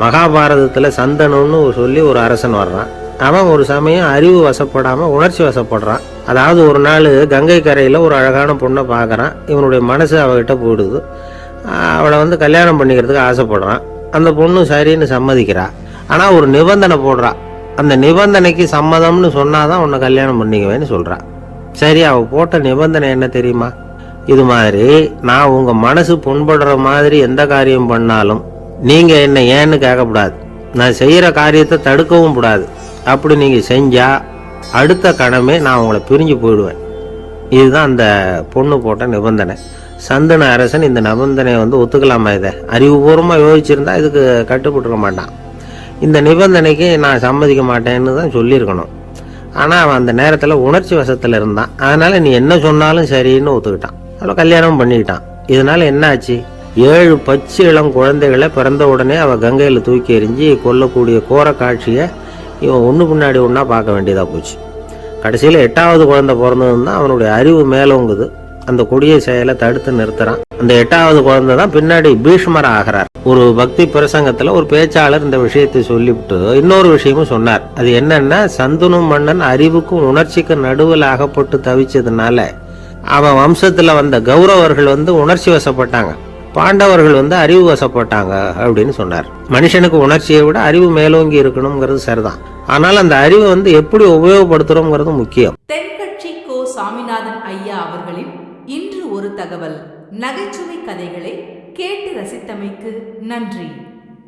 மகாபாரதத்தில் சந்தனுன்னு சொல்லி ஒரு அரசன் வர்றான். அவன் ஒரு சமயம் அறிவு வசப்படாமல் உணர்ச்சி வசப்படுறான். அதாவது ஒரு நாள் கங்கை கரையில் ஒரு அழகான பொண்ணை பார்க்குறான். இவனுடைய மனசு அவகிட்ட போயிடுது. அவளை கல்யாணம் பண்ணிக்கிறதுக்கு ஆசைப்படுறான். அந்த பொண்ணு சரின்னு சம்மதிக்கிறா. ஆனால் ஒரு நிபந்தனை போடுறா. அந்த நிபந்தனைக்கு சம்மதம்னு சொன்னாதான் உன்னை கல்யாணம் பண்ணிக்குவேன்னு சொல்கிறா. சரி, அவள் போட்ட நிபந்தனை என்ன தெரியுமா? இது மாதிரி நான் உங்கள் மனசு புண்படுற மாதிரி எந்த காரியம் பண்ணாலும் நீங்கள் என்ன ஏன்னு கேட்கக்கூடாது. நான் செய்கிற காரியத்தை தடுக்கவும் கூடாது. அப்படி நீங்கள் செஞ்சால் அடுத்த கணமே நான் உங்களை பிரிஞ்சு போயிடுவேன். இதுதான் அந்த பொண்ணு போட்ட நிபந்தனை. சந்தன அரசன் இந்த நிபந்தனையை ஒத்துக்கலாமா? இதை அறிவுபூர்வமாக யோசிச்சிருந்தா இதுக்கு கட்டுப்பட்டுக்க மாட்டான். இந்த நிபந்தனைக்கு நான் சம்மதிக்க மாட்டேன்னு தான் சொல்லியிருக்கணும். ஆனால் அவன் அந்த நேரத்தில் உணர்ச்சி வசத்தில் இருந்தான். அதனால் நீ என்ன சொன்னாலும் சரின்னு ஒத்துக்கிட்டான். அவளை கல்யாணம் பண்ணிக்கிட்டான். இதனால் என்ன ஆச்சு? 7 பச்சை இளம் குழந்தைகளை பிறந்த உடனே அவள் கங்கையில் தூக்கி எறிஞ்சி கொல்லக்கூடிய கோர காட்சியை இவன் ஒன்று பின்னாடி ஒன்றா பார்க்க வேண்டியதாக போச்சு. கடைசியில் 8வது குழந்தை பிறந்ததுன்னு தான் அவனுடைய அறிவு மேலோங்குது. அந்த கொடிய செயலை தடுத்து நிறுத்துறான். அந்த 8வது குழந்தை தான் பின்னாடி பீஷ்மரா ஆகிறார். ஒரு பக்தி பிரசங்கத்துல ஒரு பேச்சாளர் இந்த விஷயத்தை சொல்லிவிட்டு இன்னொரு விஷயமும் சொன்னார். அது என்னன்னா, சந்தனு மன்னன் அறிவுக்கும் உணர்ச்சிக்கும் நடுவில் அகப்பட்டு தவிச்சதுனால அவன் வம்சத்துல வந்த கௌரவர்கள் உணர்ச்சி வசப்பட்டாங்க, பாண்டவர்கள் அறிவு வசப்பட்டாங்க அப்படின்னு சொன்னார். மனுஷனுக்கு உணர்ச்சியை விட அறிவு மேலோங்கி இருக்கணுங்கிறது சரிதான். ஆனால் அந்த அறிவை எப்படி உபயோகப்படுத்துறோங்கிறது முக்கியம். தென்கட்சி கோ சாமிநாதன் ஐயா அவர்களின் இன்று ஒரு தகவல் நகைச்சுவை கதைகளை கேட்டு ரசித்தமைக்கு நன்றி.